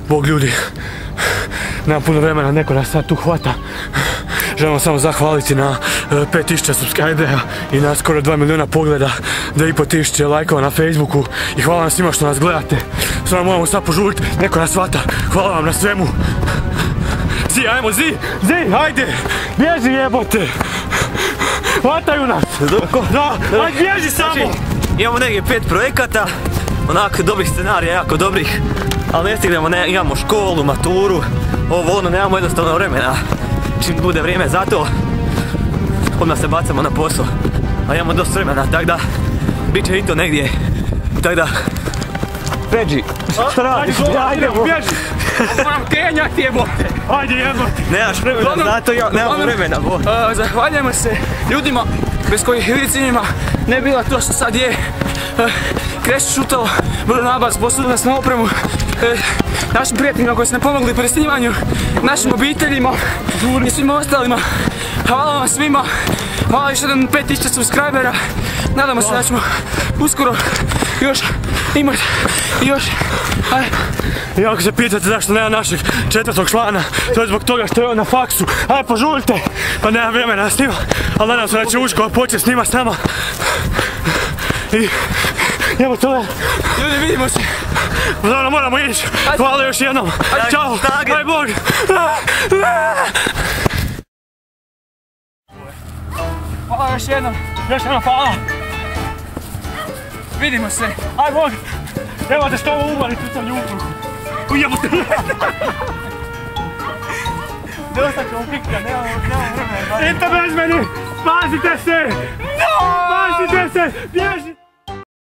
Bog ljudi, nemam puno vremena, neko nas sad tu hvata. Želim samo zahvaliti na 5000 subscribera i na skoro 2 milijuna pogleda, 2500 lajkova na Facebooku i hvala vam svima što nas gledate. Stvarno moramo sad požuriti, neko nas hvata, hvala vam na svemu. Zi, ajmo Zi, hajde, bježi jebote, hvataju nas, da, ajde bježi samo. Imamo negdje 5 projekata, onako dobrih scenarija, jako dobrih, ali ne stignemo, imamo školu, maturu, ovo ono, nemamo jednostavno vremena. Čim bude vrijeme za to, odmah se bacamo na posao, a imamo dosta vremena, tak da, bit će i to negdje, tak da, Peđi, šta radiš? Ajde, bježi, moram kenjati jebote, ajde jebote. Nemaš vremena, zato nemamo vremena, bo. Zahvaljujemo se ljudima bez kojih Licinima ne bila to što sad je. Kreš Šutalo, Brunabas, posudili nas na opremu, našim prijateljima koji su nam pomogli pri snimanju, našim obiteljima i svima ostalima. Hvala vam svima, hvala još jedan 5000 subscribera, nadamo se da ćemo uskoro još imati još. I ako se pitate zašto nema našeg 4. člana, to je zbog toga što je on na faksu. Ajde požurite, pa nema vremena da snima, ali nadam se da će uskoro početi snima s nama. I evo to je. Ljudi, vidimo se. Zato moramo ići. Hvala još jednom. Ćao. Aj Bog. Hvala još jednom. Još jednom hvala. Vidimo se. Aj Bog. Evo te što ovo umali, tu sam ljubu. Ujebote. Dosta ćemo fikta, nemamo vremena. Idite bez meni. Spasite se. Spasite se. Bježi.